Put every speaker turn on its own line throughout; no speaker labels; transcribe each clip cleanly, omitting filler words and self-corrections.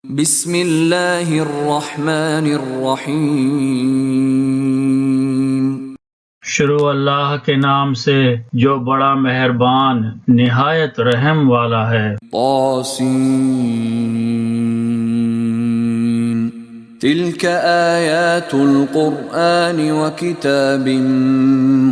بسم اللہ الرحمن الرحیم۔
شروع اللہ کے نام سے جو بڑا مہربان نہایت رحم والا ہے۔
طاسین تلک آیات القرآن وکتاب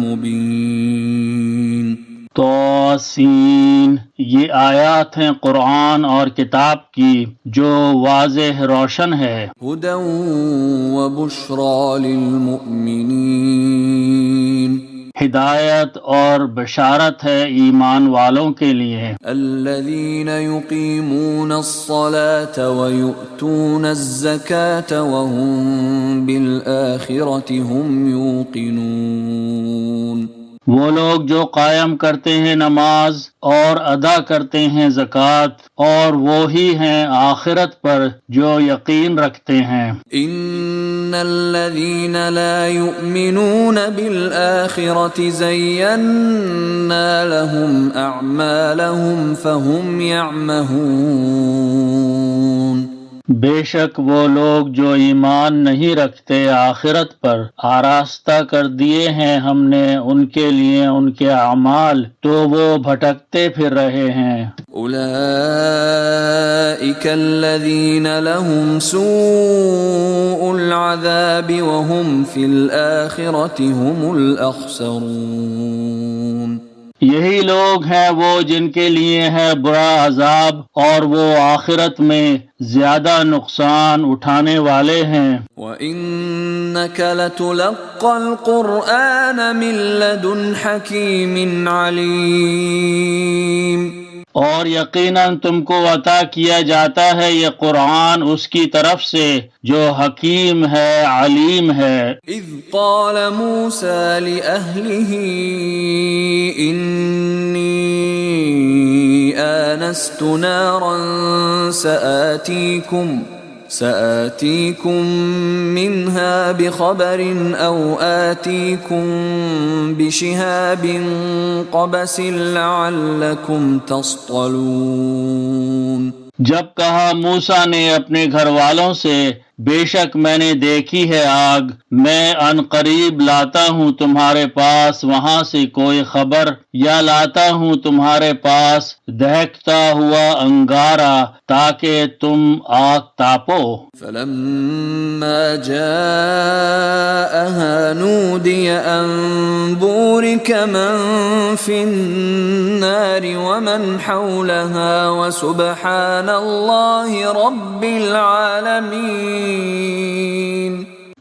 مبین۔
توسین یہ آیات ہیں قرآن اور کتاب کی جو واضح روشن ہے۔
ہدی وبشری للمؤمنین
ہدایت اور بشارت ہے ایمان والوں کے لیے۔
الذین یقیمون الصلاة ویؤتون الزکاة وهم بالآخرة هم یوقنون۔
وہ لوگ جو قائم کرتے ہیں نماز اور ادا کرتے ہیں زکوٰۃ اور وہی ہیں آخرت پر جو یقین رکھتے ہیں۔
ان الذین لا یؤمنون بالآخرة زینا لهم اعمالهم فهم یعمہون۔
بے شک وہ لوگ جو ایمان نہیں رکھتے آخرت پر آراستہ کر دیے ہیں ہم نے ان کے لیے ان کے اعمال تو وہ بھٹکتے پھر رہے ہیں۔
اولئک الذین لهم سوء العذاب وهم فی الآخرة هم الاخسرون۔
یہی لوگ ہیں وہ جن کے لیے ہے برا عذاب اور وہ آخرت میں زیادہ نقصان اٹھانے والے ہیں۔
وَإِنَّكَ لَتُلَقَّى الْقُرْآنَ مِن لَّدُنْ حَكِيمٍ عَلِيمٍ۔
اور یقیناً تم کو عطا کیا جاتا ہے یہ قرآن اس کی طرف سے جو حکیم ہے علیم ہے۔
اذ قال موسیٰ لأہلہ انی آنست نارا سآتیکم منها بخبر او آتیکم بشہاب قبس لعلکم تصطلون۔
جب کہا موسیٰ نے اپنے گھر والوں سے بے شک میں نے دیکھی ہے آگ، میں ان قریب لاتا ہوں تمہارے پاس وہاں سے کوئی خبر یا لاتا ہوں تمہارے پاس دہکتا ہوا انگارہ تاکہ تم آگ تاپو۔
فلما جاءها نودي أن بورك من في النار ومن حولها وسبحان الله رب العالمين۔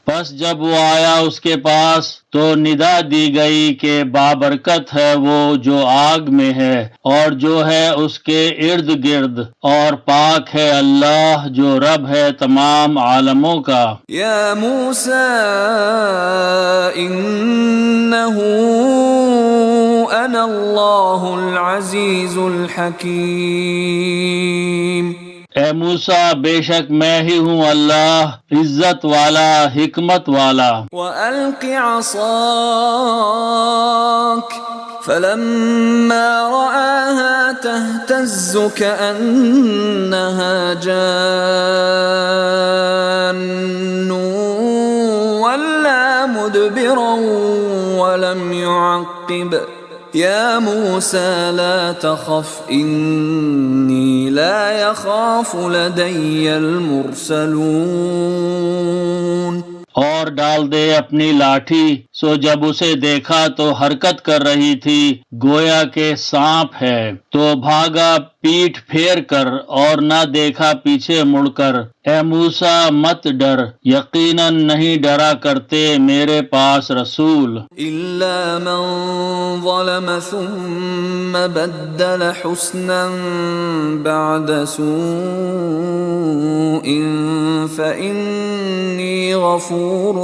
پس جب وہ آیا اس کے پاس تو ندا دی گئی کہ بابرکت ہے وہ جو آگ میں ہے اور جو ہے اس کے ارد گرد، اور پاک ہے اللہ جو رب ہے تمام عالموں کا۔
یا موسیٰ انہ انا اللہ العزیز الحکیم۔
اے موسیٰ بے شک میں ہی ہوں اللہ عزت والا حکمت والا۔
وَأَلْقِ عَصَاكَ فَلَمَّا رَآهَا تَهْتَزُّ كَأَنَّهَا جَانٌّ وَلَّا مُدْبِرًا وَلَمْ يُعَقِّبْ۔ یا موسیٰ لا تخف انی لا یخاف لدی المرسلون۔
اور ڈال دے اپنی لاٹھی، سو جب اسے دیکھا تو حرکت کر رہی تھی گویا کہ سانپ ہے، تو بھاگا پیٹھ پھیر کر اور نہ دیکھا پیچھے مڑ کر۔ اے موسیٰ مت ڈر، یقیناً نہیں ڈرا کرتے میرے پاس رسول۔
الا من ظلم ثم بدل حسنا بعد سوء فإنی غفور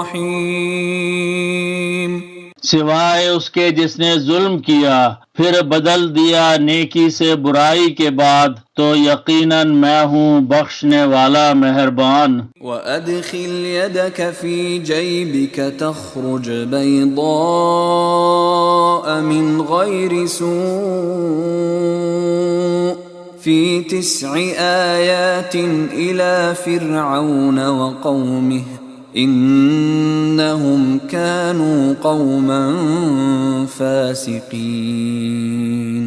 رحیم۔
سوائے اس کے جس نے ظلم کیا پھر بدل دیا نیکی سے برائی کے بعد تو یقیناً میں ہوں بخشنے والا مہربان۔
وَأَدْخِلْ يَدَكَ فِي جَيْبِكَ تَخْرُجْ بَيْضَاءَ مِنْ غَيْرِ سُوءٍ في 9 آيات إلى فرعون وقومه إنهم كانوا قوما فاسقين۔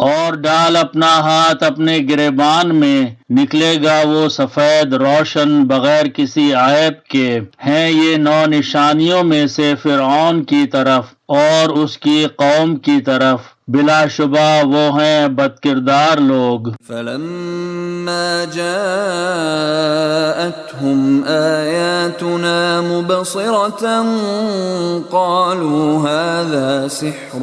اور ڈال اپنا ہاتھ اپنے گریبان میں، نکلے گا وہ سفید روشن بغیر کسی عیب کے، ہیں یہ 9 نشانیوں میں سے فرعون کی طرف اور اس کی قوم کی طرف، بلا شبہ وہ ہیں بدکردار لوگ۔
فلما جاءتهم آياتنا مبصرة قالوا هذا سحر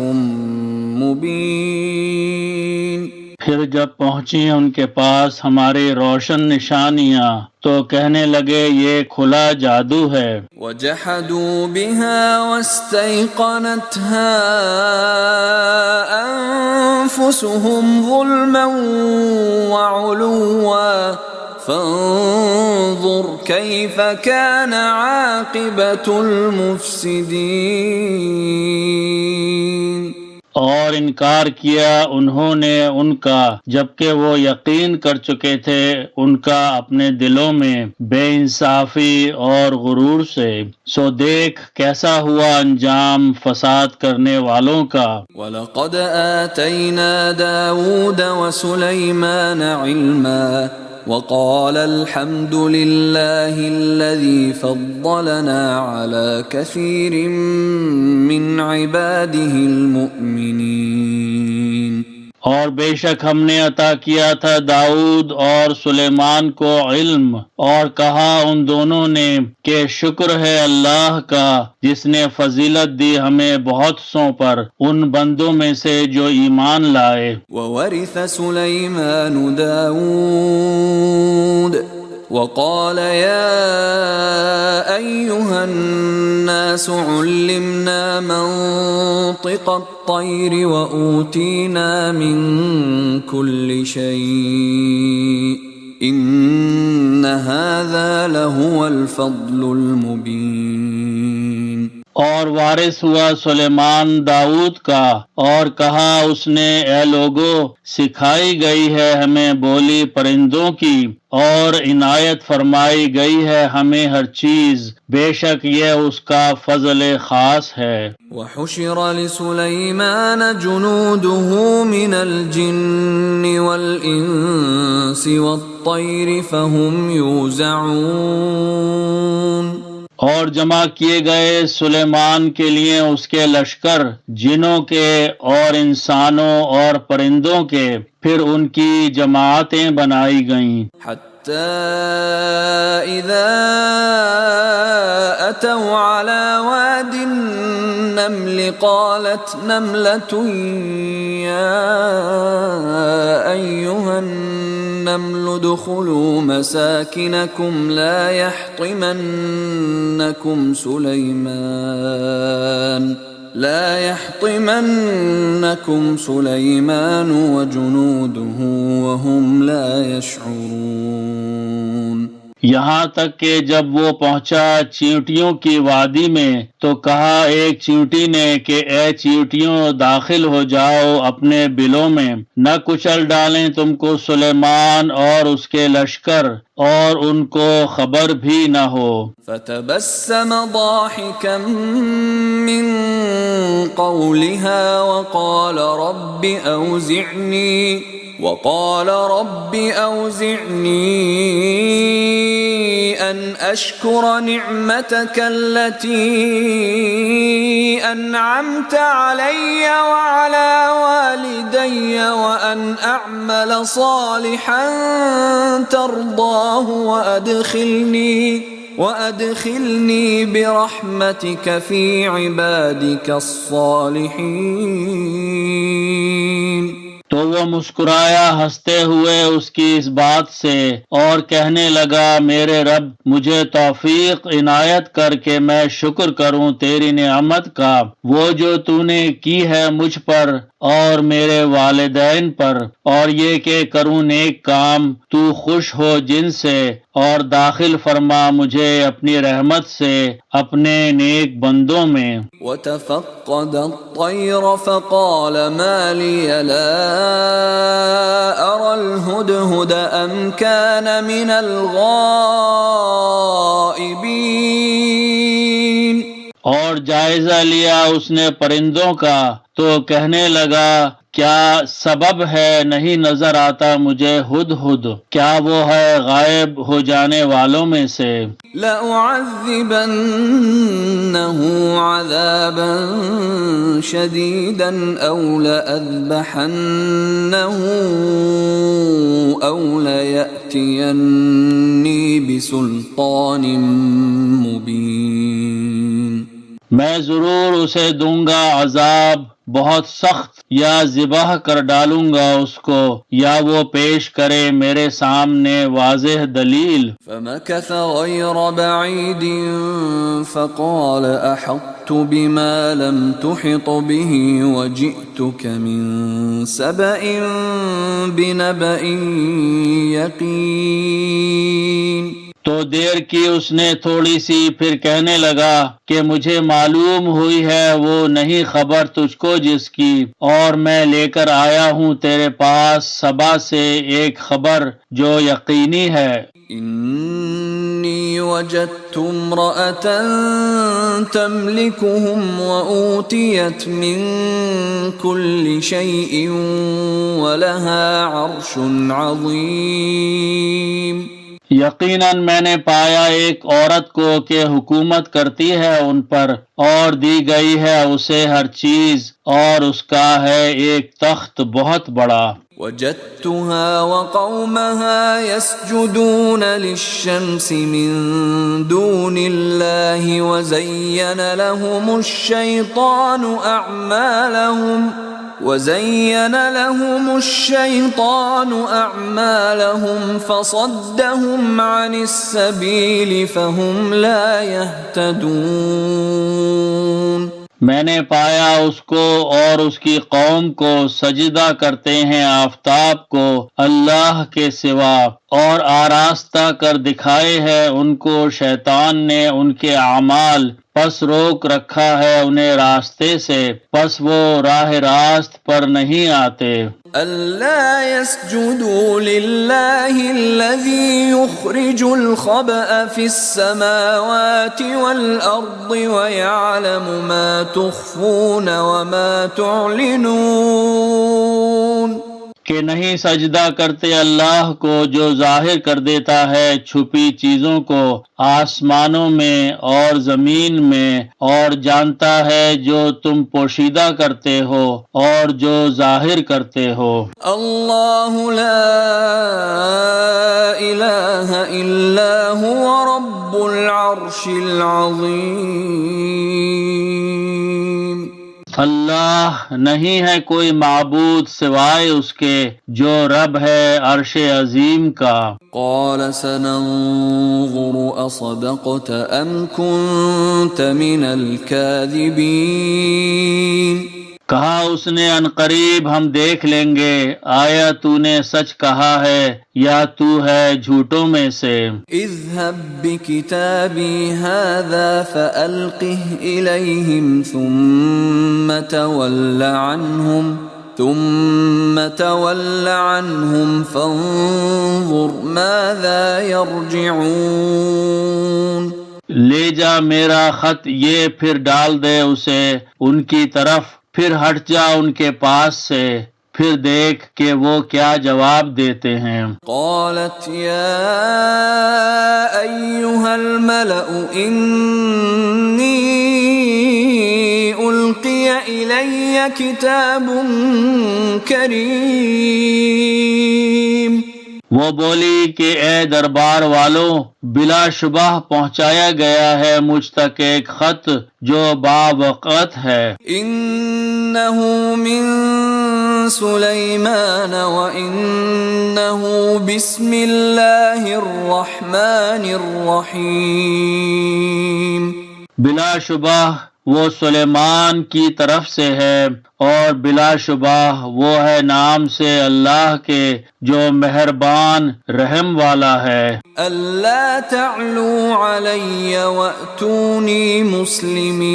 مبين۔
پھر جب پہنچی ان کے پاس ہماری روشن نشانیاں تو کہنے لگے یہ کھلا جادو ہے۔
وجحدوا بها واستيقنتها أنفسهم ظلما وعلوا فانظر كيف كان عاقبة المفسدين۔
اور انکار کیا انہوں نے ان کا جبکہ وہ یقین کر چکے تھے ان کا اپنے دلوں میں بے انصافی اور غرور سے، سو دیکھ کیسا ہوا انجام فساد کرنے والوں کا۔
وَلَقَدْ آتَيْنَا دَاوُودَ وَسُلَيْمَانَ عِلْمًا وَقَالَ الْحَمْدُ لِلَّهِ الَّذِي فَضَّلَنَا عَلَى كَثِيرٍ مِّنْ عِبَادِهِ الْمُؤْمِنِينَ۔
اور بے شک ہم نے عطا کیا تھا داؤد اور سلیمان کو علم، اور کہا ان دونوں نے کہ شکر ہے اللہ کا جس نے فضیلت دی ہمیں بہت سوں پر ان بندوں میں سے جو ایمان لائے۔
وَوَرِثَ سُلَيْمَانُ دَاوُودَ وقال يا أيها الناس علمنا منطق الطير وأوتينا من كل شيء إن هذا لهو الفضل المبين۔
اور وارث ہوا سلیمان داؤد کا، اور کہا اس نے اے لوگو سکھائی گئی ہے ہمیں بولی پرندوں کی، اور عنایت فرمائی گئی ہے ہمیں ہر چیز، بے شک یہ اس کا فضل خاص ہے۔
وحشر لسليمان جنوده من الجن والإنس والطير فهم يوزعون۔
اور جمع کیے گئے سلیمان کے لیے اس کے لشکر، جنوں کے اور انسانوں اور پرندوں کے، پھر ان کی جماعتیں بنائی گئیں۔
حتى إذا أتوا على واد النمل قالت نملة يا أيها النمل ادخلوا مساكنكم لا يحطمنكم سليمان وجنوده وهم لا يشعرون۔
یہاں تک کہ جب وہ پہنچا چیونٹیوں کی وادی میں تو کہا ایک چیونٹی نے کہ اے چیونٹیوں داخل ہو جاؤ اپنے بلوں میں، نہ کچل ڈالیں تم کو سلیمان اور اس کے لشکر، اور ان کو خبر بھی نہ ہو۔
فتبسم ضاحكا من قولها وقال رب أوزعني أن أشكر نعمتك التي أنعمت علي وعلى والدي وأن أعمل صالحا ترضاه وأدخلني برحمتك في عبادك الصالحين۔
تو وہ مسکرایا ہنستے ہوئے اس کی اس بات سے اور کہنے لگا میرے رب مجھے توفیق عنایت کر کے میں شکر کروں تیری نعمت کا، وہ جو تو نے کی ہے مجھ پر، اور میرے والدین پر، اور یہ کہ کروں نیک کام تو خوش ہو جن سے، اور داخل فرما مجھے اپنی رحمت سے اپنے نیک بندوں میں۔
وتفقد الطير فقال ما لي لا أرى الهدهد أم كان من الغائبين۔
اور جائزہ لیا اس نے پرندوں کا تو کہنے لگا کیا سبب ہے نہیں نظر آتا مجھے ہدہد، کیا وہ ہے غائب ہو جانے والوں میں سے؟
لأعذبنه عذابا شديدا أو لأذبحنه أو ليأتيني بسلطان مبين۔
میں ضرور اسے دوں گا عذاب بہت سخت، یا ذبح کر ڈالوں گا اس کو، یا وہ پیش کرے میرے سامنے واضح دلیل۔
فمكث غير بعيد فقال أحطت بما لم تحط به وجئتك من سبأ بنبأ يقين۔
تو دیر کی اس نے تھوڑی سی، پھر کہنے لگا کہ مجھے معلوم ہوئی ہے وہ نہیں خبر تجھ کو جس کی، اور میں لے کر آیا ہوں تیرے پاس سبا سے ایک خبر جو یقینی ہے۔
انی وجدت امرأة تملكهم وأوتيت من كل شيء ولها عرش عظيم۔
یقیناً میں نے پایا ایک عورت کو کہ حکومت کرتی ہے ان پر، اور دی گئی ہے اسے ہر چیز، اور اس کا ہے ایک تخت بہت بڑا۔
وجدتها وقومها يسجدون للشمس من دون الله وزين لهم الشيطان أعمالهم فصدهم عن السبيل فهم لا يهتدون۔
میں نے پایا اس کو اور اس کی قوم کو سجدہ کرتے ہیں آفتاب کو اللہ کے سوا، اور آراستہ کر دکھائے ہے ان کو شیطان نے ان کے اعمال، پس روک رکھا ہے انہیں راستے سے، پس وہ راہ راست پر نہیں آتے۔
أَلَّا يَسْجُدُوا لِلَّهِ الَّذِي يُخْرِجُ الْخَبْءَ فِي السَّمَاوَاتِ وَالْأَرْضِ وَيَعْلَمُ مَا تُخْفُونَ وَمَا تُعْلِنُونَ۔
کہ نہیں سجدہ کرتے اللہ کو جو ظاہر کر دیتا ہے چھپی چیزوں کو آسمانوں میں اور زمین میں، اور جانتا ہے جو تم پوشیدہ کرتے ہو اور جو ظاہر کرتے ہو۔
اللہ لا الہ الا هو رب العرش العظیم۔
اللہ نہیں ہے کوئی معبود سوائے اس کے جو رب ہے عرش عظیم کا۔
قال سننظر اصدقت ام كنت من الكاذبین۔
کہا اس نے عنقریب ہم دیکھ لیں گے آیا تو نے سچ کہا ہے یا تو ہے جھوٹوں میں سے۔
اذهب بكتابي هذا فألقه إليهم ثم تول عنهم فانظر ماذا يرجعون۔
لے جا میرا خط یہ، پھر ڈال دے اسے ان کی طرف، پھر ہٹ جا ان کے پاس سے، پھر دیکھ کہ وہ کیا جواب دیتے ہیں۔
قالت یا ایھا الملأ انی القی الی کتاب کریم۔
وہ بولی کہ اے دربار والوں، بلا شبہ پہنچایا گیا ہے مجھ تک ایک خط جو باوقت ہے۔
انہ من سلیمان وانہ بسم اللہ الرحمن الرحیم۔
بلا شبہ وہ سلیمان کی طرف سے ہے، اور بلا شبہ وہ ہے نام سے اللہ کے جو مہربان رحم والا ہے۔
أَلَّا تَعْلُوا عَلَيَّ وَأْتُونِي مُسْلِمِينَ،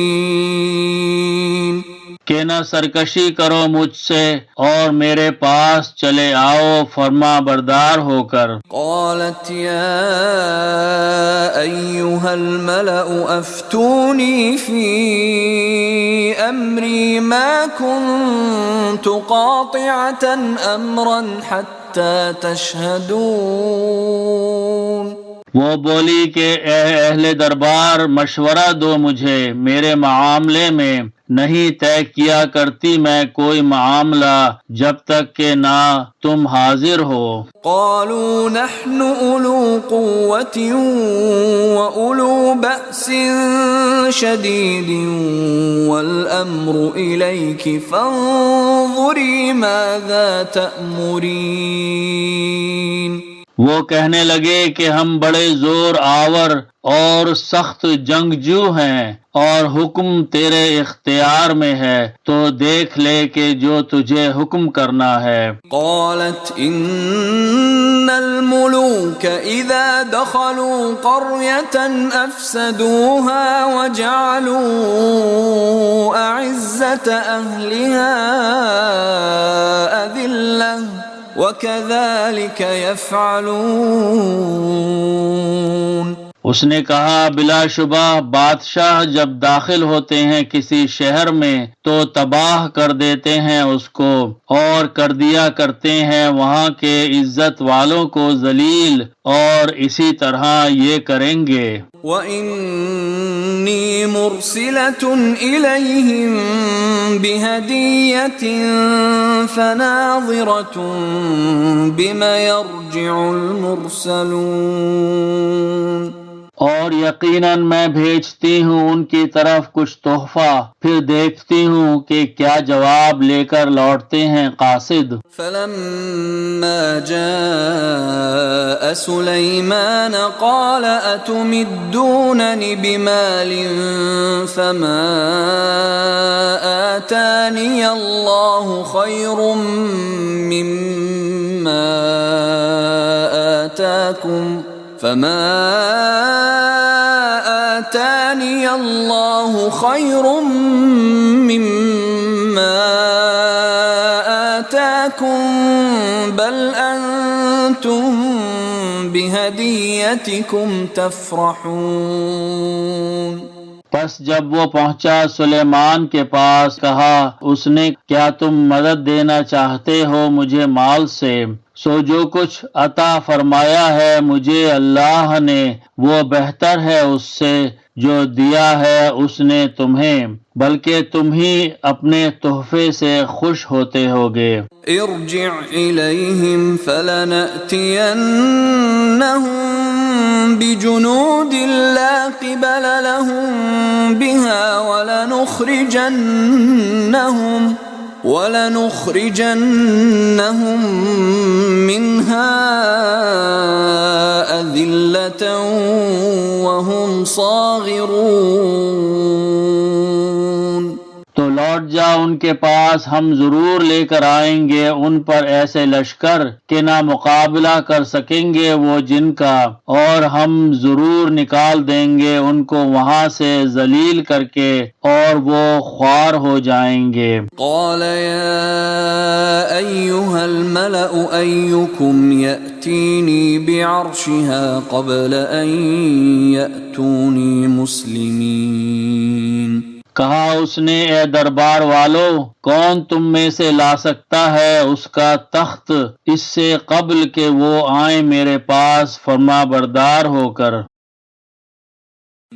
کہ نہ سرکشی کرو مجھ سے اور میرے پاس چلے آؤ فرما بردار ہو کر۔
قالت يا أيها الملأ أفتوني في أمري ما كنت قاطعة أمرا حتى تشهدون۔
وہ بولی کہ اے اہل دربار مشورہ دو مجھے، میرے معاملے میں نہیں طے کیا کرتی میں کوئی معاملہ جب تک کہ نہ تم حاضر ہو۔
قالوا نحن أولو قوة وأولو بأس شديد والأمر إليك فانظري ماذا تأمرين۔
وہ کہنے لگے کہ ہم بڑے زور آور اور سخت جنگجو ہیں اور حکم تیرے اختیار میں ہے، تو دیکھ لے کہ جو تجھے حکم کرنا ہے۔
قالت ان الملوك اذا دخلوا قرية افسدوها وجعلوا اعزة اهلها اذلة وَكَذَلِكَ يَفْعَلُونَ۔
اس نے کہا بلا شبہ بادشاہ جب داخل ہوتے ہیں کسی شہر میں تو تباہ کر دیتے ہیں اس کو، اور کر دیا کرتے ہیں وہاں کے عزت والوں کو ذلیل، اور اسی طرح یہ کریں گے۔
وَإِنِّي مُرْسِلَةٌ إِلَيْهِمْ بِهَدِيَّةٍ فَنَاظِرَةٌ بِمَ يَرْجِعُ الْمُرْسَلُونَ۔
اور یقیناً میں بھیجتی ہوں ان کی طرف کچھ تحفہ، پھر دیکھتی ہوں کہ کیا جواب لے کر لوٹتے ہیں قاصد۔
فَلَمَّا جَاءَ سُلَيْمَانَ قَالَ أَتُمِدُّونَنِ بِمَالٍ فَمَا آتَانِيَ اللَّهُ خَيْرٌ مِّمَّا آتَاكُمْ فما آتاني الله خير مما آتاكم بل أنتم بهديتكم تفرحون۔
پس جب وہ پہنچا سلیمان کے پاس کہا اس نے کیا تم مدد دینا چاہتے ہو مجھے مال سے؟ سو جو کچھ عطا فرمایا ہے مجھے اللہ نے وہ بہتر ہے اس سے جو دیا ہے اس نے تمہیں، بلکہ تم ہی اپنے تحفے سے خوش ہوتے ہوگے۔
ارجع الیہم فلنأتینہم بجنود لا قبل لهم بها ولنخرجنهم منها أذلة وهم صاغرون۔
تو لوٹ جا ان کے پاس، ہم ضرور لے کر آئیں گے ان پر ایسے لشکر کہ نہ مقابلہ کر سکیں گے وہ جن کا، اور ہم ضرور نکال دیں گے ان کو وہاں سے ذلیل کر کے، اور وہ خوار ہو جائیں گے۔
قال يا أيها الملأ أيكم يأتيني بعرشها قبل أن يأتوني مسلمين۔
کہا اس نے اے دربار والو، کون تم میں سے لا سکتا ہے اس کا تخت اس سے قبل کہ وہ آئیں میرے پاس فرما بردار ہو کر؟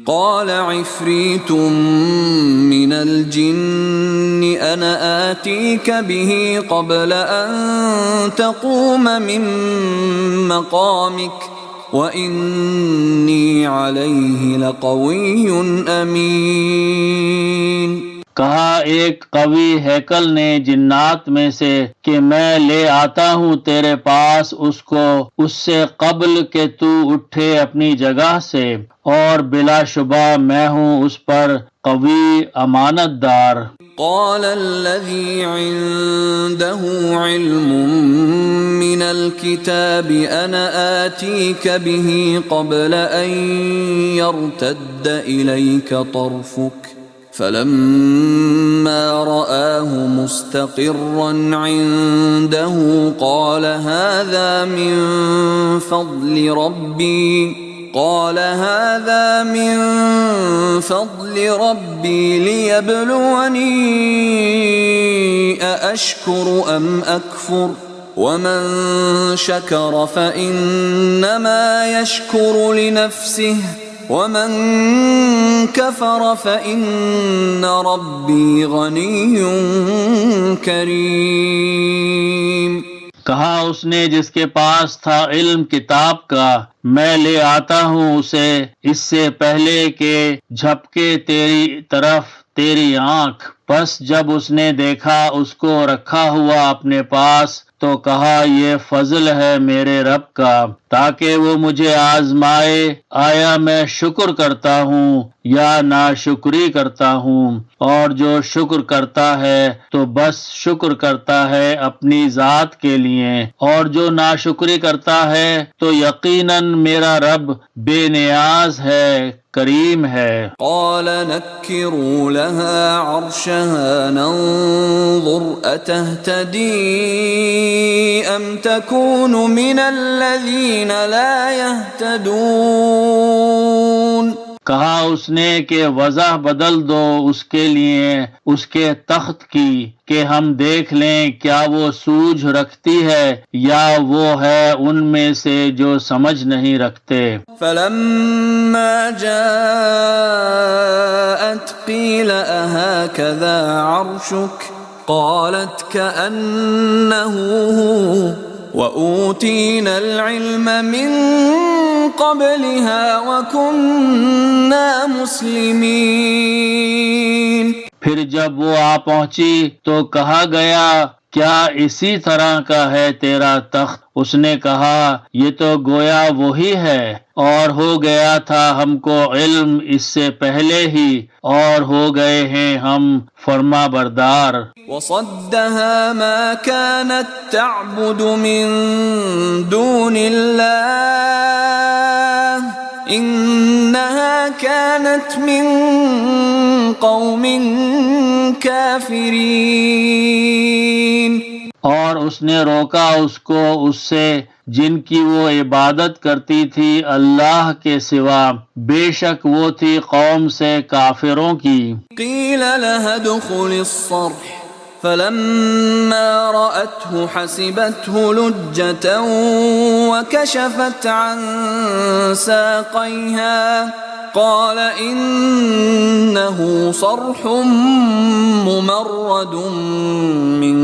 قال عفريت من الجن أنا آتيك به قبل أن تقوم من مقامك وَإِنِّي عَلَيْهِ لَقَوِيٌّ أَمِينٌ۔
کہا ایک قوی ہیکل نے جنات میں سے کہ میں لے آتا ہوں تیرے پاس اس کو اس سے قبل کہ تو اٹھے اپنی جگہ سے، اور بلا شبہ میں ہوں اس پر قوی امانت دار۔
قال الذي عنده علم من الكتاب أنا آتيك به قبل أن يرتد إليك طرفك فلما رآه مستقرا عنده قال هذا من فضل ربي ليبلوني أأشكر أم أكفر ومن شكر فإنما يشكر لنفسه ومن كفر فإن ربي غني كريم۔
کہا اس نے جس کے پاس تھا علم کتاب کا، میں لے آتا ہوں اسے اس سے پہلے کہ جھپکے تیری طرف تیری آنکھ۔ پس جب اس نے دیکھا اس کو رکھا ہوا اپنے پاس تو کہا یہ فضل ہے میرے رب کا تاکہ وہ مجھے آزمائے آیا میں شکر کرتا ہوں یا ناشکری کرتا ہوں، اور جو شکر کرتا ہے تو بس شکر کرتا ہے اپنی ذات کے لیے، اور جو ناشکری کرتا ہے تو یقیناً میرا رب بے نیاز ہے، کریم ہے۔
قال نكروا لها عرشها ننظر أتهتدي أم تكون من الذين لا يهتدون۔
کہا اس نے کہ وضع بدل دو اس کے لیے اس کے تخت کی کہ ہم دیکھ لیں کیا وہ سوجھ رکھتی ہے یا وہ ہے ان میں سے جو سمجھ نہیں رکھتے۔
فلما جاءت قيل أهكذا عرشك قالت كأنه هو وأوتينا العلم من قبلها وكنا مسلمين۔
پھر جب وہ آ پہنچی تو کہا گیا کیا اسی طرح کا ہے تیرا تخت؟ اس نے کہا یہ تو گویا وہی ہے، اور ہو گیا تھا ہم کو علم اس سے پہلے ہی، اور ہو گئے ہیں ہم فرما بردار۔
وصدها ما كانت تعبد من دون الله إنها كانت من قوم كافرين۔
اور اس نے روکا اس کو اس سے جن کی وہ عبادت کرتی تھی اللہ کے سوا، بے شک وہ تھی قوم سے کافروں کی۔
قيل لها ادخل الصرح فلما رأته حسبته لجة وكشفت عن ساقيها قال إنه صرح ممرد من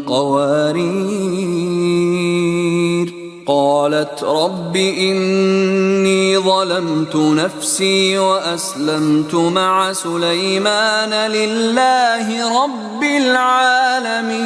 قوارير قالت رب إني ظلمت نفسي وأسلمت مع سليمان لله رب العالمين۔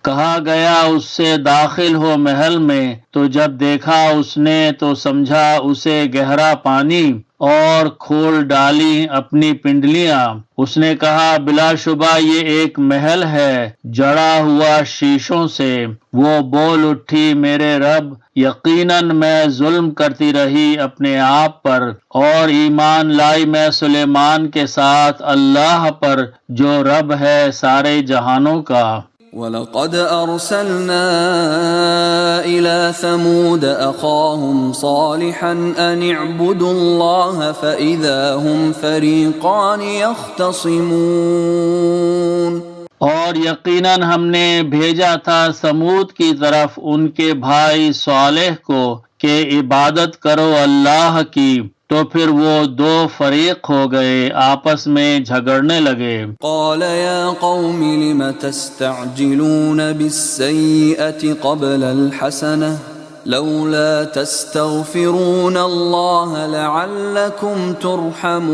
کہا گیا اس سے داخل ہو محل میں، تو جب دیکھا اس نے تو سمجھا اسے گہرا پانی اور کھول ڈالی اپنی پنڈلیاں۔ اس نے کہا بلا شبہ یہ ایک محل ہے جڑا ہوا شیشوں سے۔ وہ بول اٹھی میرے رب یقیناً میں ظلم کرتی رہی اپنے آپ پر، اور ایمان لائی میں سلیمان کے ساتھ اللہ پر جو رب ہے سارے جہانوں کا۔
وَلَقَدْ أَرْسَلْنَا إِلَى ثَمُودَ أَخَاهُمْ صَالِحًا أَنِ اعْبُدُوا اللَّهَ فَإِذَا هُمْ فَرِيقَانِ يَخْتَصِمُونَ۔
اور یقیناً ہم نے بھیجا تھا سمود کی طرف ان کے بھائی صالح کو کہ عبادت کرو اللہ کی، تو پھر وہ دو فریق ہو گئے، آپس میں جھگڑنے لگے۔
قال يا قوم لم تستعجلون بالسيئة قبل الحسنة لولا تستغفرون الله لعلكم ترحمون۔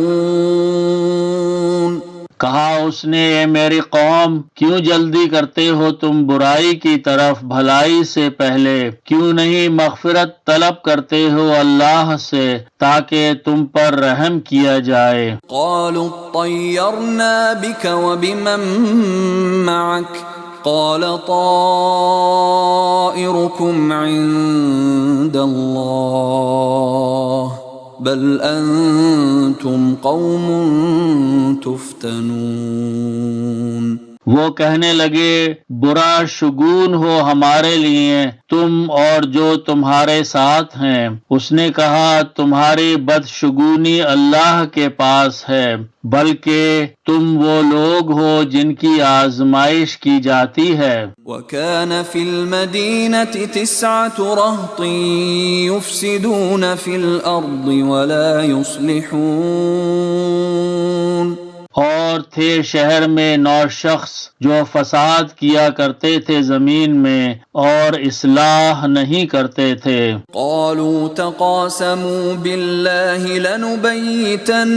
کہا اس نے اے میری قوم کیوں جلدی کرتے ہو تم برائی کی طرف بھلائی سے پہلے، کیوں نہیں مغفرت طلب کرتے ہو اللہ سے تاکہ تم پر رحم کیا جائے۔
قالوا اطيرنا بك وبمن معك قال طائركم عند الله بل انتم قوم تفتنون۔
وہ کہنے لگے برا شگون ہو ہمارے لیے تم اور جو تمہارے ساتھ ہیں۔ اس نے کہا تمہاری بدشگونی اللہ کے پاس ہے، بلکہ تم وہ لوگ ہو جن کی آزمائش کی جاتی ہے۔
وَكَانَ فِي الْمَدِينَةِ 9 رَهْطٍ يُفْسِدُونَ فِي الْأَرْضِ وَلَا يُصْلِحُونَ۔
اور تھے شہر میں 9 شخص جو فساد کیا کرتے تھے زمین میں اور اصلاح نہیں کرتے تھے۔
قالوا تقاسموا بالله لنبيتنه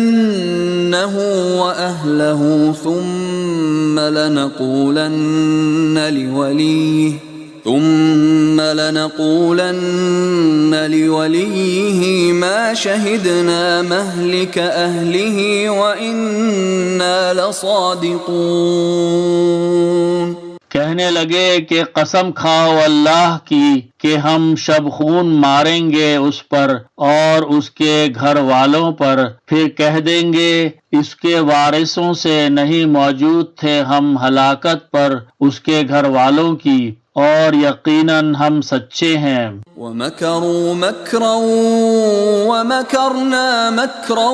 وأهله ثم لنقولن لوليه ما شهدنا مهلك أهله وإنا لصادقون۔
کہنے لگے کہ قسم کھاؤ اللہ کی کہ ہم شب خون ماریں گے اس پر اور اس کے گھر والوں پر، پھر کہہ دیں گے اس کے وارثوں سے نہیں موجود تھے ہم ہلاکت پر اس کے گھر والوں کی، اور یقیناً ہم سچے ہیں۔
وَمَكَرُوا مَكْرًا وَمَكَرْنَا مَكْرًا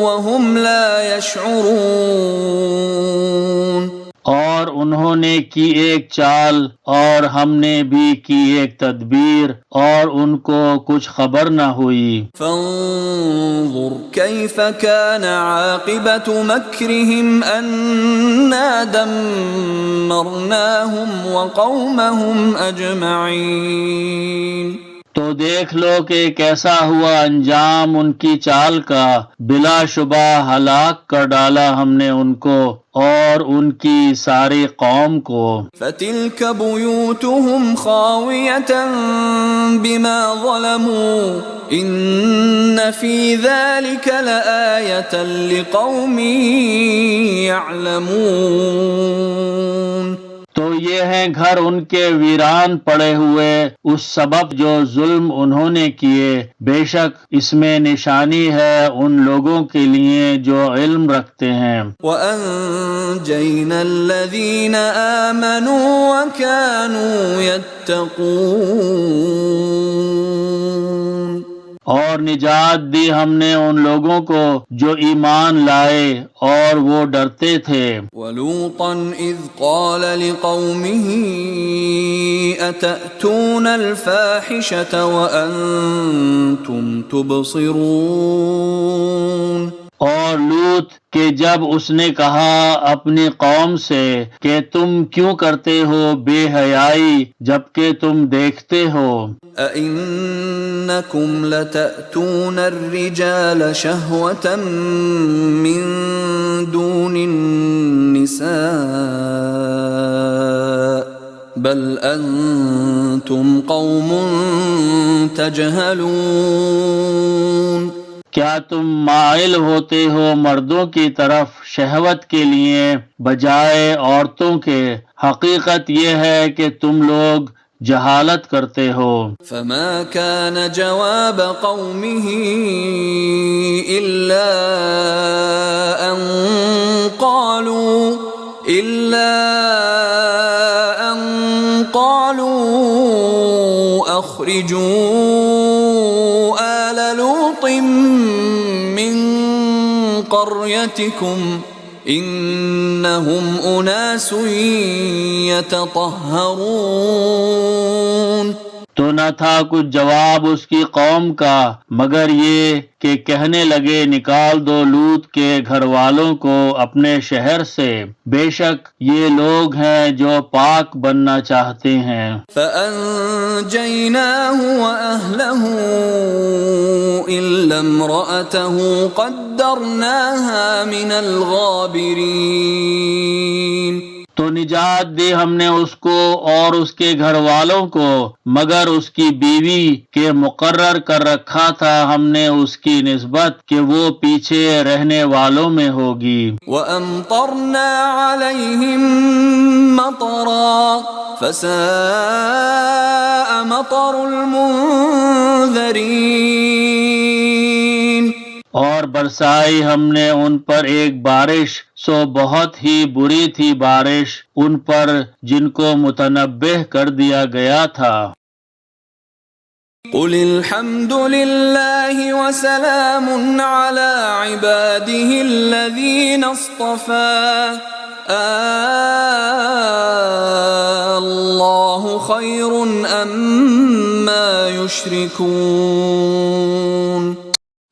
وَهُمْ لَا يَشْعُرُونَ۔
اور انہوں نے کی ایک چال اور ہم نے بھی کی ایک تدبیر اور ان کو کچھ خبر نہ ہوئی۔
فانظر كيف كان عاقبة مكرهم أنا دمرناهم وقومهم أجمعين۔
تو دیکھ لو کہ کیسا ہوا انجام ان کی چال کا، بلا شبہ ہلاک کر ڈالا ہم نے ان کو اور ان کی ساری قوم کو۔
فَتِلْكَ بُيُوتُهُمْ خَاوِيَةً بِمَا ظَلَمُوا إِنَّ فِي ذَلِكَ لَآيَةً لِقَوْمٍ يَعْلَمُونَ۔
تو یہ ہیں گھر ان کے ویران پڑے ہوئے اس سبب جو ظلم انہوں نے کیے، بے شک اس میں نشانی ہے ان لوگوں کے لیے جو علم رکھتے ہیں۔
وَأَنجَيْنَا الَّذِينَ آمَنُوا وَكَانُوا يَتَّقُونَ۔
اور نجات دی ہم نے ان لوگوں کو جو ایمان لائے اور وہ ڈرتے تھے۔
وَلُوطًا إِذْ قَالَ لِقَوْمِهِ أَتَأْتُونَ الْفَاحِشَةَ وَأَنْتُمْ تُبْصِرُونَ۔
اور لوط کہ جب اس نے کہا اپنی قوم سے کہ تم کیوں کرتے ہو بے حیائی جبکہ تم دیکھتے ہو۔
أَإِنَّكُمْ لَتَأْتُونَ الرِّجَالَ شَهْوَةً مِّن دُونِ النِّسَاءِ بَلْ أَنْتُمْ قَوْمٌ تَجْهَلُونَ۔
کیا تم مائل ہوتے ہو مردوں کی طرف شہوت کے لیے بجائے عورتوں کے؟ حقیقت یہ ہے کہ تم لوگ جہالت کرتے ہو۔
فما كان جواب قومه إلا أن قالوا أخرجوا آل لوط من قريتكم إنهم أناس يتطهرون۔
تو نہ تھا کچھ جواب اس کی قوم کا مگر یہ کہ کہنے لگے نکال دو لوط کے گھر والوں کو اپنے شہر سے، بے شک یہ لوگ ہیں جو پاک بننا چاہتے ہیں۔
فَأَنْجَيْنَاهُ وَأَهْلَهُ إِلَّا لامرأته قدرناها من الغابرين.
تو نجات دی ہم نے اس کو اور اس کے گھر والوں کو، مگر اس کی بیوی کے مقرر کر رکھا تھا ہم نے اس کی نسبت کہ وہ پیچھے رہنے والوں میں ہوگی.
وَأَمْطَرْنَا عَلَيْهِمْ مَطَرًا فَسَاءَ مَطَرُ الْمُنذَرِينَ.
اور برسائی ہم نے ان پر ایک بارش، سو بہت ہی بری تھی بارش ان پر جن کو متنبہ کر دیا گیا تھا.
قُلِ الْحَمْدُ لِلَّهِ وَسَلَامٌ عَلَى عِبَادِهِ الَّذِينَ اصْطَفَى اللَّهُ خَيْرٌ أَمَّا يُشْرِكُونَ.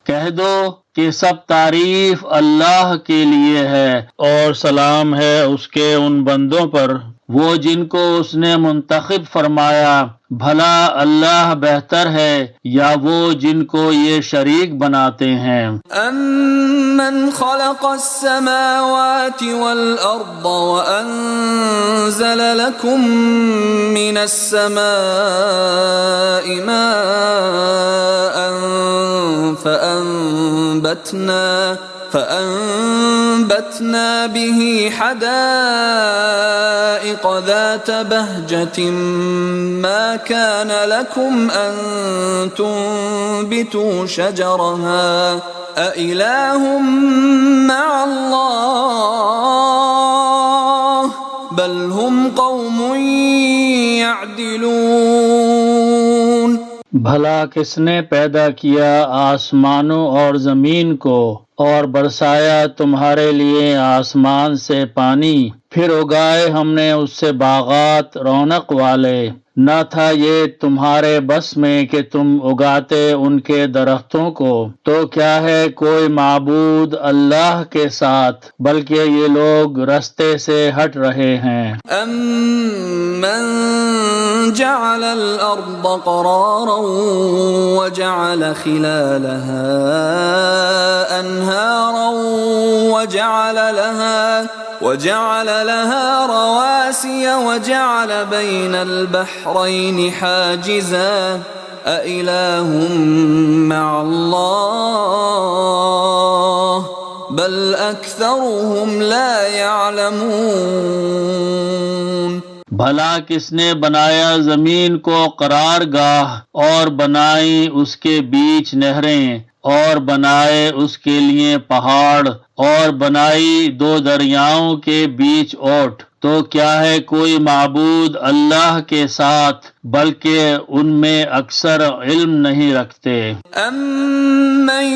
کہہ دو کہ سب تعریف اللہ کے لیے ہے اور سلام ہے اس کے ان بندوں پر وہ جن کو اس نے منتخب فرمایا. بھلا اللہ بہتر ہے یا وہ جن کو یہ شریک بناتے ہیں؟
أَمَّنْ خَلَقَ السَّمَاوَاتِ وَالْأَرْضَ وَأَنزَلَ لَكُم مِّنَ السَّمَاءِ مَاءً فأنبتنا به حدائق ذات بهجة ما كان لكم أن تنبتوا شجرها أإله مع الله بل هم قوم يعدلون.
بھلا کس نے پیدا کیا آسمانوں اور زمین کو اور برسایا تمہارے لیے آسمان سے پانی، پھر اگائے ہم نے اس سے باغات رونق والے. نہ تھا یہ تمہارے بس میں کہ تم اگاتے ان کے درختوں کو. تو کیا ہے کوئی معبود اللہ کے ساتھ، بلکہ یہ لوگ رستے سے ہٹ رہے ہیں.
أَمَّنْ جَعَلَ الْأَرْضَ قَرَارًا وَجَعَلَ خِلَالَهَا أَنْهَارًا وَجَعَلَ لَهَا رَوَاسِيَ وَجَعَلَ بَيْنَ الْبَحْرَيْنِ حَاجِزًا أَإِلَٰهٌ مَّعَ اللَّهِ بَلْ أَكْثَرُهُمْ لَا يَعْلَمُونَ.
بھلا کس نے بنایا زمین کو قرار گاہ اور بنائی اس کے بیچ نہریں اور بنائے اس کے لیے پہاڑ اور بنائی دو دریاؤں کے بیچ اوٹ. تو کیا ہے کوئی معبود اللہ کے ساتھ، بلکہ ان میں اکثر علم نہیں رکھتے.
أَمَّن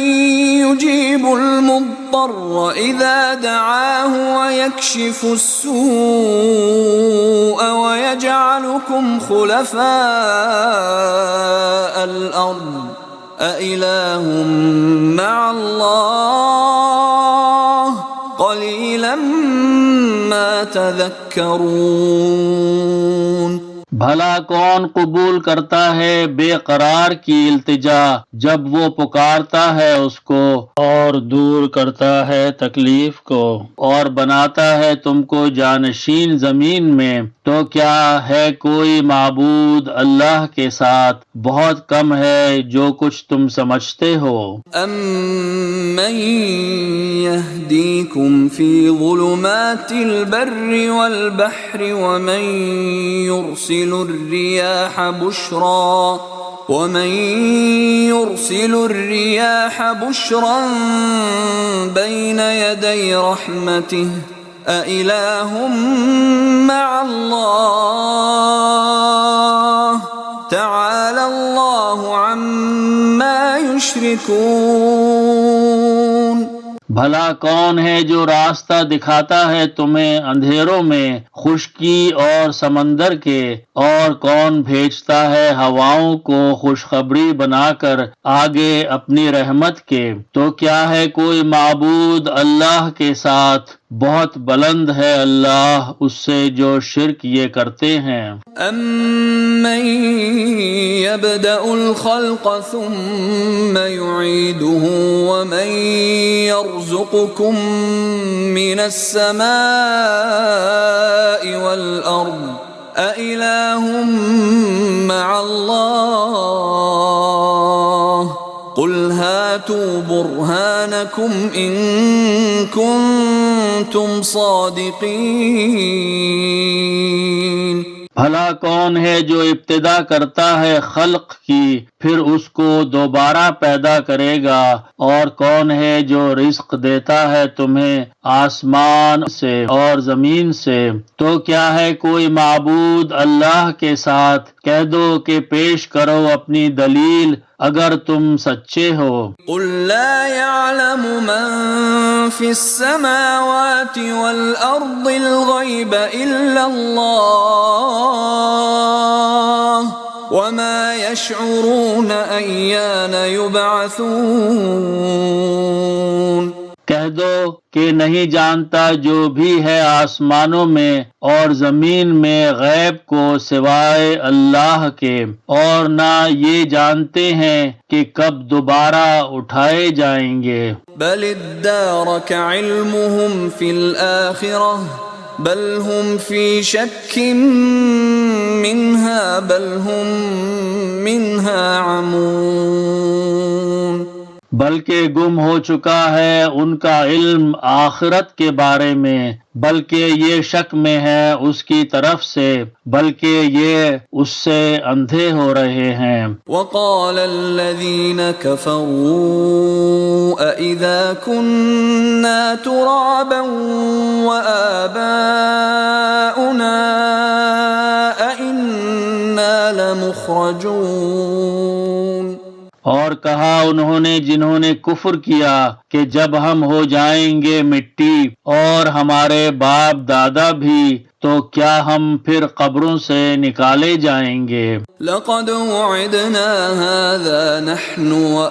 يُجِيبُ الْمُضْطَرَّ إِذَا دَعَاهُ وَيَكْشِفُ السُّوءَ وَيَجْعَلُكُمْ خُلَفَاءَ الْأَرْضِ أَإِلَٰهٌ مَّعَ اللَّهِ قَلِيلًا مَّا تَذَكَّرُونَ.
بھلا کون قبول کرتا ہے بے قرار کی التجا جب وہ پکارتا ہے اس کو، اور دور کرتا ہے تکلیف کو، اور بناتا ہے تم کو جانشین زمین میں. تو کیا ہے کوئی معبود اللہ کے ساتھ؟ بہت کم ہے جو کچھ تم سمجھتے ہو.
أَمَّن يَهْدِيكُمْ فِي ظُلُمَاتِ الْبَرِّ وَالْبَحْرِ وَمَن يُرْسِلُ الرِّيَاحَ بُشْرًا بَيْنَ يَدَيْ رَحْمَتِهِ أَإِلَٰهٌ مَّعَ اللَّهِ تَعَالَى اللَّهُ عَمَّا يُشْرِكُونَ.
بھلا کون ہے جو راستہ دکھاتا ہے تمہیں اندھیروں میں خشکی اور سمندر کے، اور کون بھیجتا ہے ہواؤں کو خوشخبری بنا کر آگے اپنی رحمت کے. تو کیا ہے کوئی معبود اللہ کے ساتھ؟ بہت بلند ہے اللہ اس سے جو شرک یہ کرتے ہیں.
أَمَّن يبدأ الخلق ثم يعيده ومن يرزقكم من السماء والأرض أإله مع الله قل هاتوا برهانكم إن كنتم صادقين۔
بھلا کون ہے جو ابتدا کرتا ہے خلق کی پھر اس کو دوبارہ پیدا کرے گا، اور کون ہے جو رزق دیتا ہے تمہیں آسمان سے اور زمین سے؟ تو کیا ہے کوئی معبود اللہ کے ساتھ؟ کہہ دو کہ پیش کرو اپنی دلیل اگر تم سچے ہو۔
قل لا يعلم من في السماوات والأرض الغيب إلا الله وما يشعرون أيان يبعثون۔
کہہ دو کہ نہیں جانتا جو بھی ہے آسمانوں میں اور زمین میں غیب کو سوائے اللہ کے، اور نہ یہ جانتے ہیں کہ کب دوبارہ اٹھائے جائیں گے۔
بل ادارك علمهم في الآخرة بل هم في شك منها بل هم منها عمون۔
بلکہ گم ہو چکا ہے ان کا علم آخرت کے بارے میں، بلکہ یہ شک میں ہے اس کی طرف سے، بلکہ یہ اس سے اندھے ہو رہے ہیں۔
وقال الذين كفروا أإذا كنا ترابا وآباؤنا أإنا لمخرجون۔
اور کہا انہوں نے جنہوں نے کفر کیا کہ جب ہم ہو جائیں گے مٹی اور ہمارے باپ دادا بھی، تو کیا ہم پھر قبروں سے نکالے جائیں گے؟
لقد وعدنا هذا نحن وآباؤنا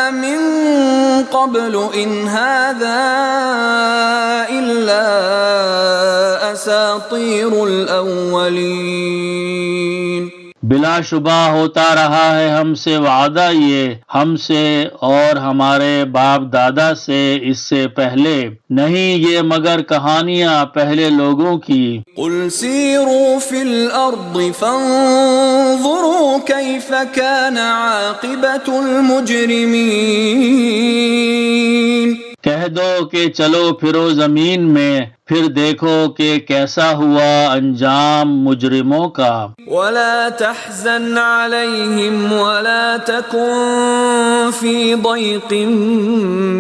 من قبل إن هذا إلا أساطير الأولين۔
بلا شبہ ہوتا رہا ہے ہم سے وعدہ یہ، ہم سے اور ہمارے باپ دادا سے اس سے پہلے، نہیں یہ مگر کہانیاں پہلے لوگوں کی۔
قل سیروا فی الارض فانظروا کیف کان عاقبۃ المجرمین۔
کہہ دو کہ چلو پھرو زمین میں، پھر دیکھو کہ کیسا ہوا انجام مجرموں کا۔
ولا تحزن علیہم ولا تکن فی ضیق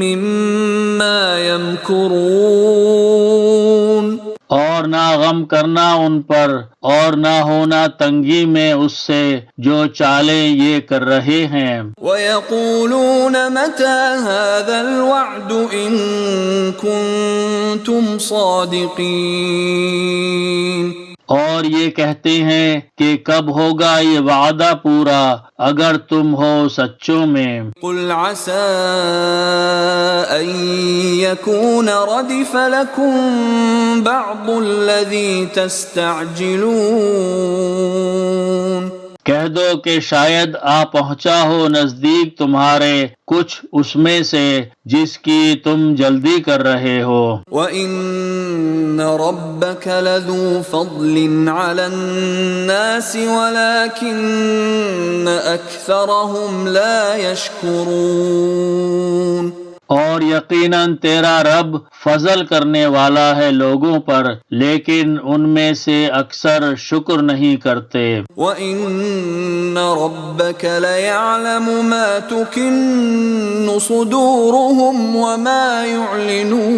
مما یمکرون۔
اور نہ غم کرنا ان پر اور نہ ہونا تنگی میں اس سے جو چالیں یہ کر رہے ہیں۔
وَيَقُولُونَ مَتَى هَذَا الْوَعْدُ إِن كُنتُمْ صَادِقِينَ۔
اور یہ کہتے ہیں کہ کب ہوگا یہ وعدہ پورا اگر تم ہو سچوں میں۔
قُلْ عَسَىٰ أَن يَكُونَ رَدِفَ لَكُم بَعْضُ الَّذِي تَسْتَعْجِلُونَ۔
کہہ دو کہ شاید آ پہنچا ہو نزدیک تمہارے کچھ اس میں سے جس کی تم جلدی کر رہے ہو۔
وَإِنَّ رَبَّكَ لَذُو فَضْلٍ عَلَى النَّاسِ وَلَكِنَّ أَكْثَرَهُمْ لَا يَشْكُرُونَ۔ اور
یقیناً تیرا رب فضل کرنے والا ہے لوگوں پر، لیکن ان میں سے اکثر شکر نہیں کرتے۔
وَإِنَّ رَبَّكَ لَيَعْلَمُ مَا تُكِنُّ صُدُورُهُمْ وَمَا يُعْلِنُونَ۔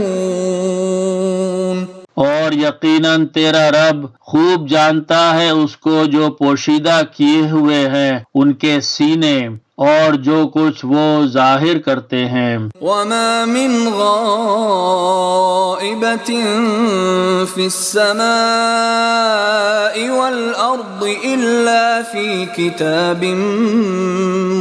اور یقیناً تیرا رب خوب جانتا ہے اس کو جو پوشیدہ کیے ہوئے ہیں ان کے سینے اور جو کچھ وہ ظاہر کرتے ہیں۔
وَمَا مِنْ غَائِبَةٍ فِي السَّمَاءِ وَالْأَرْضِ إِلَّا فِي كِتَابٍ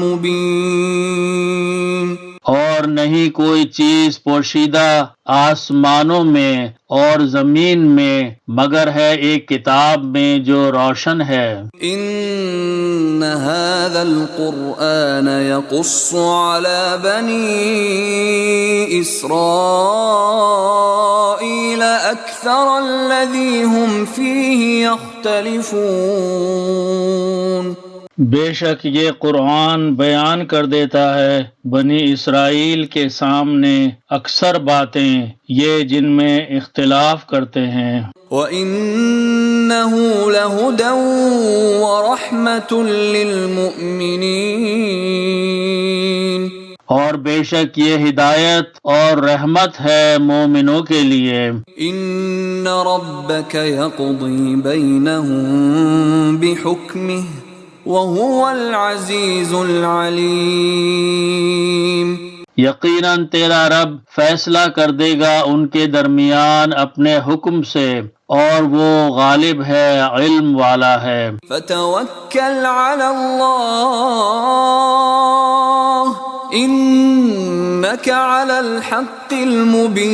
مُبِينٍ۔
اور اور نہیں کوئی چیز پوشیدہ آسمانوں میں اور زمین میں مگر ہے ایک کتاب میں جو روشن ہے۔
إن هذا القرآن يقص على بني إسرائيل أكثر الذي هم فيه يختلفون۔
بے شک یہ قرآن بیان کر دیتا ہے بنی اسرائیل کے سامنے اکثر باتیں یہ جن میں اختلاف کرتے ہیں۔
وَإِنَّهُ لَهُدًى وَرَحْمَةٌ لِّلْمُؤْمِنِينَ،
اور بے شک یہ ہدایت اور رحمت ہے مومنوں کے لیے۔
إِنَّ رَبَّكَ يَقْضِي بَيْنَهُم بِحُكْمِهِ وَهُوَ الْعَزِيزُ الْعَلِيمُ،
یقیناً تیرا رب فیصلہ کر دے گا ان کے درمیان اپنے حکم سے، اور وہ غالب ہے، علم والا ہے۔
فَتَوَكَّلْ عَلَى اللَّهِ إِنَّكَ عَلَى الْحَقِّ الْمُبِينِ،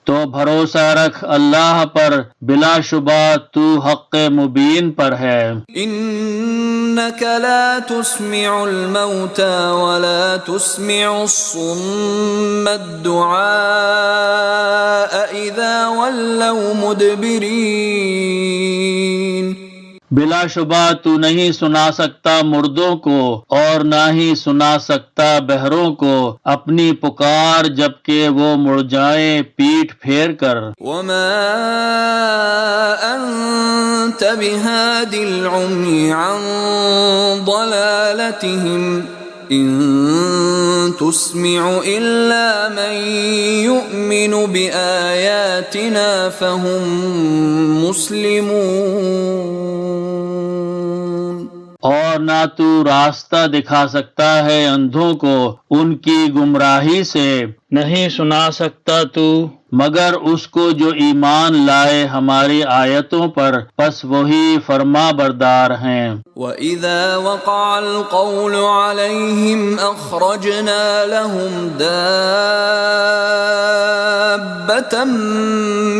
تو بھروسہ رکھ اللہ پر، بلا شبہ تو حق مبین پر ہے۔
إِنَّكَ لَا تُسْمِعُ الْمَوْتَى وَلَا تُسْمِعُ الصُّمَّ الدُّعَاءَ إِذَا وَلَّوْا مُدْبِرِينَ،
بلا شبہ تو نہیں سنا سکتا مردوں کو اور نہ ہی سنا سکتا بہروں کو اپنی پکار جبکہ وہ مڑ جائیں پیٹھ پھیر کر۔
وَمَا أَنتَ بِهَادِ الْعُمْيِ عَن ضَلَالَتِهِمْ إِن تُسْمِعُ إِلَّا مَن يُؤْمِنُ بِآيَاتِنَا فَهُم مُسْلِمُونَ،
اور نہ تو راستہ دکھا سکتا ہے اندھوں کو ان کی گمراہی سے، نہیں سنا سکتا تو مگر اس کو جو ایمان لائے ہماری آیتوں پر، پس وہی فرما بردار ہیں۔
وَإِذَا وَقَعَ الْقَوْلُ عَلَيْهِمْ أَخْرَجْنَا لَهُمْ دَابَّةً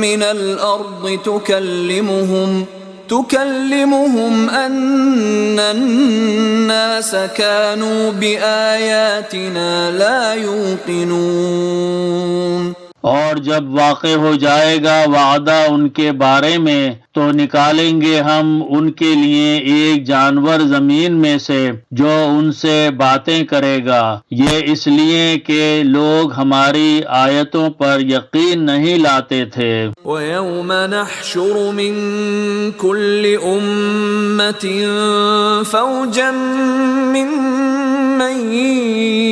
مِّنَ الْأَرْضِ تُكَلِّمُهُمْ أَنَّ النَّاسَ كَانُوا بِآيَاتِنَا لَا يُوقِنُونَ،
اور جب واقع ہو جائے گا وعدہ ان کے بارے میں تو نکالیں گے ہم ان کے لیے ایک جانور زمین میں سے جو ان سے باتیں کرے گا، یہ اس لیے کہ لوگ ہماری آیتوں پر یقین نہیں لاتے تھے۔
وَيَوْمَ نَحْشُرُ مِن كُلِّ أُمَّةٍ فَوْجًا مِّمَّن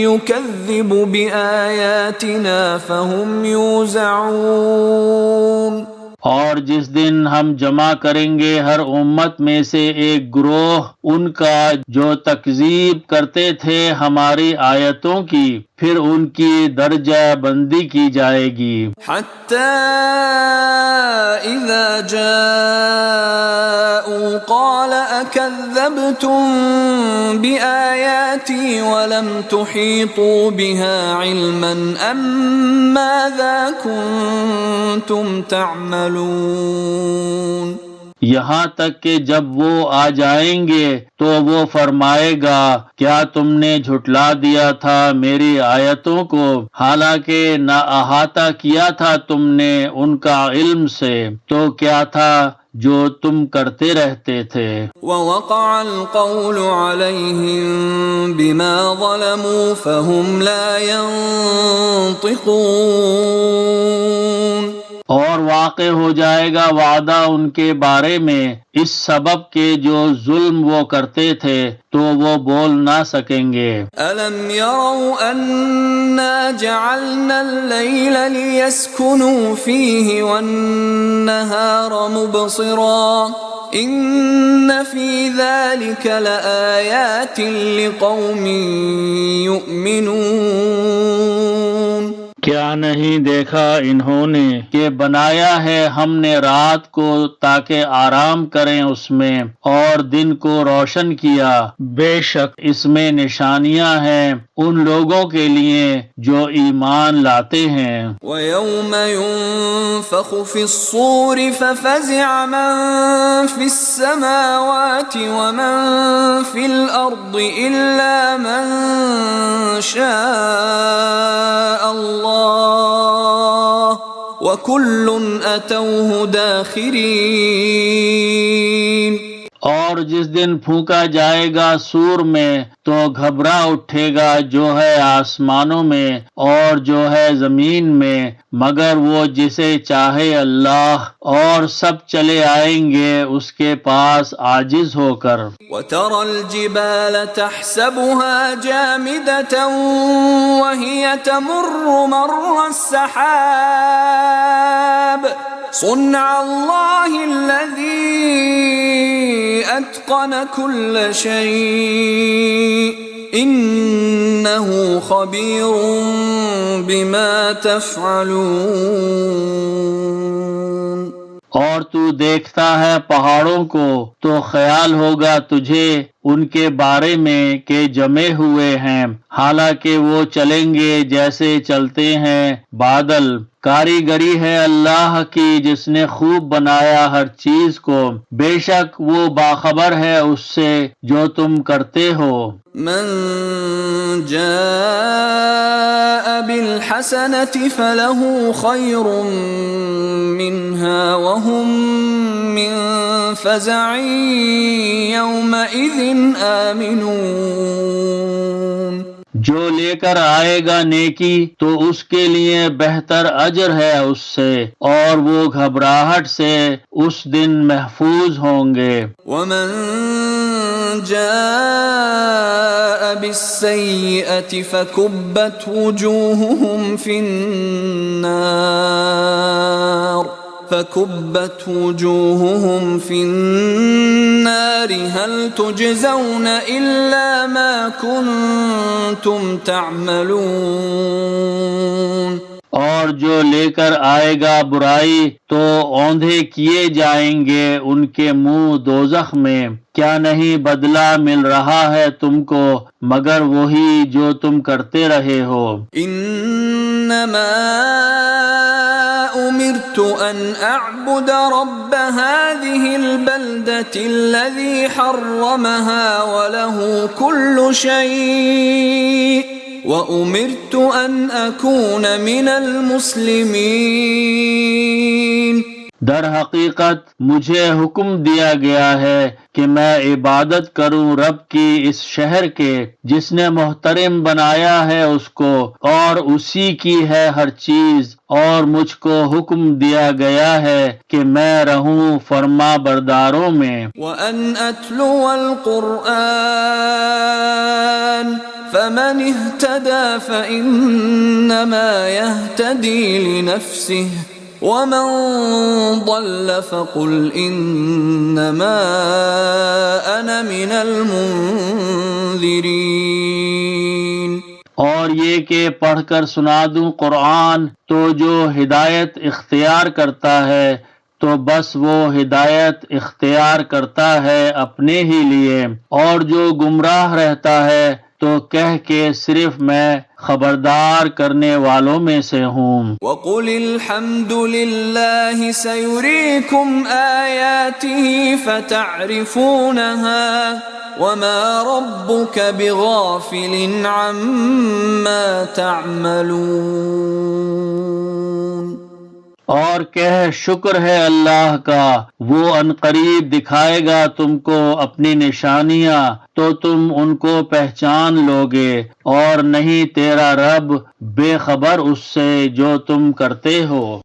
يُكَذِّبُ بِآيَاتِنَا فَهُمْ يُوزَعُونَ،
اور جس دن ہم جمع کریں گے ہر امت میں سے ایک گروہ ان کا جو تکذیب کرتے تھے ہماری آیتوں کی، پھر ان کی درجہ بندی کی جائے گی۔
حَتَّى إِذَا جَاءُوا قَالَ أَكَذَّبْتُم بِآيَاتِي وَلَمْ تُحِيطُوا بِهَا عِلْمًا أَم مَّاذَا كُنتُمْ تَعْمَلُونَ،
یہاں تک کہ جب وہ آ جائیں گے تو وہ فرمائے گا کیا تم نے جھٹلا دیا تھا میری آیتوں کو، حالانکہ نہ احاطہ کیا تھا تم نے ان کا علم سے، تو کیا تھا جو تم کرتے رہتے تھے۔
وَوَقَعَ الْقَوْلُ عَلَيْهِمْ بِمَا ظَلَمُوا فَهُمْ لَا يَنطِقُونَ،
اور واقع ہو جائے گا وعدہ ان کے بارے میں اس سبب کے جو ظلم وہ کرتے تھے تو وہ بول نہ سکیں گے۔
أَلَمْ يَرَوْا أَنَّا جَعَلْنَا اللَّيْلَ لِيَسْكُنُوا فِيهِ وَالنَّهَارَ مُبْصِرًا إِنَّ فِي ذَلِكَ لَآيَاتٍ لِقَوْمٍ يُؤْمِنُونَ،
کیا نہیں دیکھا انہوں نے کہ بنایا ہے ہم نے رات کو تاکہ آرام کریں اس میں اور دن کو روشن کیا، بے شک اس میں نشانیاں ہیں ان لوگوں کے لیے جو ایمان لاتے ہیں۔
وَيَوْمَ يُنفَخُ فِي الصُّورِ فَفَزِعَ مَن فِي السَّمَاوَاتِ وَمَن فِي الْأَرْضِ إِلَّا مَن شَاءَ اللَّهُ وَكُلٌّ أَتَوْهُ دَاخِرِينَ۔
اور جس دن پھونکا جائے گا سور میں تو گھبرا اٹھے گا جو ہے آسمانوں میں اور جو ہے زمین میں مگر وہ جسے چاہے اللہ، اور سب چلے آئیں گے اس کے پاس عاجز ہو کر۔
وَتَرَى الْجِبَالَ تَحْسَبُهَا جَامِدَةً وَهِيَ تَمُرُّ مَرَّ السَّحَابِ صُنْعَ اللَّهِ الَّذِي أَتْقَنَ كُلَّ شَيْءٍ إِنَّهُ خَبِيرٌ بِمَا تَفْعَلُونَ۔
اور تو دیکھتا ہے پہاڑوں کو تو خیال ہوگا تجھے ان کے بارے میں کہ جمے ہوئے ہیں، حالانکہ وہ چلیں گے جیسے چلتے ہیں بادل۔ کاریگری ہے اللہ کی جس نے خوب بنایا ہر چیز کو، بے شک وہ باخبر ہے اس سے جو تم کرتے ہو۔
من جاء بالحسنة فله خير منها وهم من فزع يومئذ آمنون۔
جو لے کر آئے گا نیکی تو اس کے لیے بہتر اجر ہے اس سے، اور وہ گھبراہٹ سے اس دن محفوظ ہوں گے۔
ومن جاء بالسيئة فكبت وجوههم في النار هل تجزون إلا ما كنتم تعملون۔
اور جو لے کر آئے گا برائی تو اوندھے کیے جائیں گے ان کے منہ دوزخ میں، کیا نہیں بدلہ مل رہا ہے تم کو مگر وہی جو تم کرتے رہے ہو۔
انما امرت ان اعبد رب هذه البلدة الذي حرمها وله كل شيء وَأُمِرْتُ أَنْ أَكُونَ مِنَ الْمُسْلِمِينَ۔
در حقیقت مجھے حکم دیا گیا ہے کہ میں عبادت کروں رب کی اس شہر کے جس نے محترم بنایا ہے اس کو اور اسی کی ہے ہر چیز، اور مجھ کو حکم دیا گیا ہے کہ میں رہوں فرما برداروں میں۔
وَأَنْ أَتْلُوَ الْقُرْآنَ فَمَنِ اهْتَدَى فَإِنَّمَا يَهْتَدِي لِنَفْسِهِ وَمَنْ ضَلَّ فَقُلْ إِنَّمَا أَنَا مِنَ الْمُنذِرِينَ۔
اور یہ کہ پڑھ کر سنا دوں قرآن تو جو ہدایت اختیار کرتا ہے تو بس وہ ہدایت اختیار کرتا ہے اپنے ہی لیے، اور جو گمراہ رہتا ہے تو کہہ کہ صرف میں خبردار کرنے والوں میں سے ہوں۔
وَقُلِ الْحَمْدُ لِلَّهِ سَيُرِيكُمْ آيَاتِهِ فَتَعْرِفُونَهَا وَمَا رَبُّكَ بِغَافِلٍ عَمَّا تَعْمَلُونَ۔
اور کہہ شکر ہے اللہ کا، وہ عنقریب دکھائے گا تم کو اپنی نشانیاں تو تم ان کو پہچان لوگے، اور نہیں تیرا رب بے خبر اس سے جو تم کرتے ہو۔